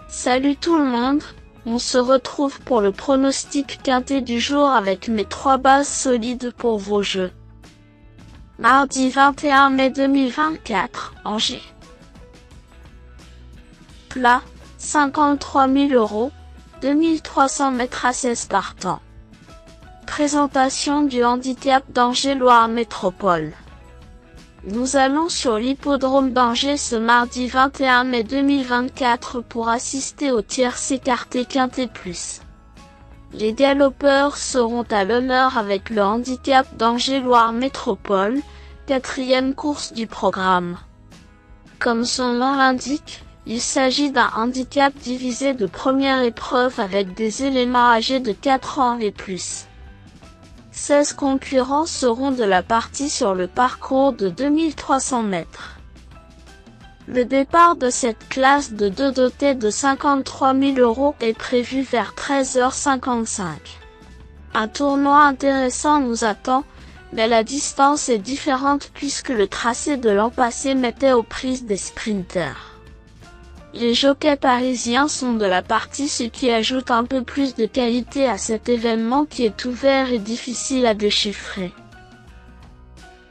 Salut tout le monde, on se retrouve pour le pronostic quintet du jour avec mes 3 bases solides pour vos jeux. Mardi 21 mai 2024, Angers. Plat, 53 000 €, 2300 mètres à 16 partants. Présentation du handicap d'Angers-Loire Métropole. Nous allons sur l'hippodrome d'Angers ce mardi 21 mai 2024 pour assister au tiercé écarté quintet plus. Les galopeurs seront à l'honneur avec le handicap d'Angers-Loire Métropole, 4e course du programme. Comme son nom l'indique, il s'agit d'un handicap divisé de première épreuve avec des éléments âgés de 4 ans et plus. 16 concurrents seront de la partie sur le parcours de 2300 mètres. Le départ de cette classe de 2 dotée de 53 000 € est prévu vers 13h55. Un tournoi intéressant nous attend, mais la distance est différente puisque le tracé de l'an passé mettait aux prises des sprinters. Les jockeys parisiens sont de la partie, ce qui ajoute un peu plus de qualité à cet événement qui est ouvert et difficile à déchiffrer.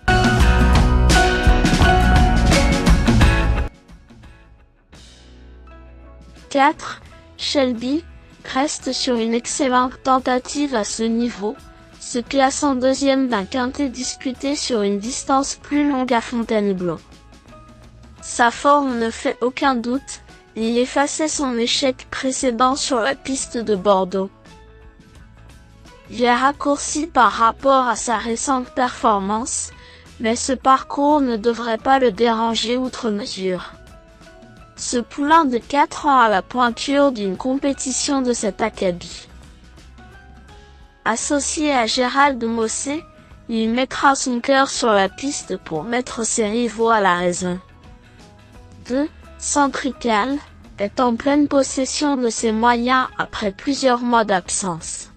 « 4. Shelby reste sur une excellente tentative à ce niveau, se classant deuxième d'un quintet disputé sur une distance plus longue à Fontainebleau. Sa forme ne fait aucun doute. Il effaçait son échec précédent sur la piste de Bordeaux. Il est raccourci par rapport à sa récente performance, mais ce parcours ne devrait pas le déranger outre mesure. Ce poulain de 4 ans a la pointure d'une compétition de cet acabit. Associé à Gérald Mossé, il mettra son cœur sur la piste pour mettre ses rivaux à la raison. 2. Centrical est en pleine possession de ses moyens après plusieurs mois d'absence.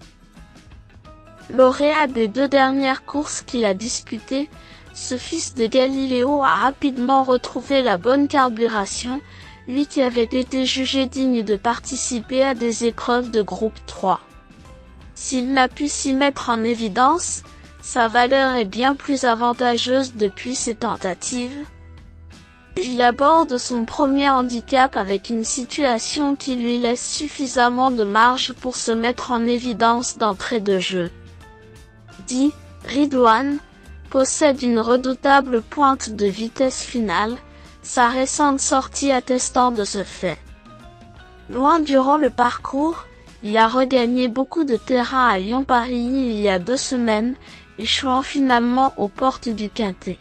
Lauréat des 2 dernières courses qu'il a disputées, ce fils de Galiléo a rapidement retrouvé la bonne carburation, lui qui avait été jugé digne de participer à des épreuves de groupe 3. S'il n'a pu s'y mettre en évidence, sa valeur est bien plus avantageuse depuis ses tentatives. Il aborde son premier handicap avec une situation qui lui laisse suffisamment de marge pour se mettre en évidence d'entrée de jeu. 10. Ridwan possède une redoutable pointe de vitesse finale, sa récente sortie attestant de ce fait. Loin durant le parcours, il a regagné beaucoup de terrain à Lyon-Paris il y a 2 semaines, échouant finalement aux portes du quintet.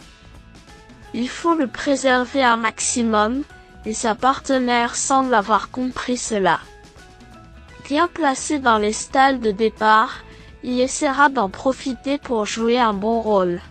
Il faut le préserver un maximum, et sa partenaire semble avoir compris cela. Bien placé dans les stalles de départ, il essaiera d'en profiter pour jouer un bon rôle.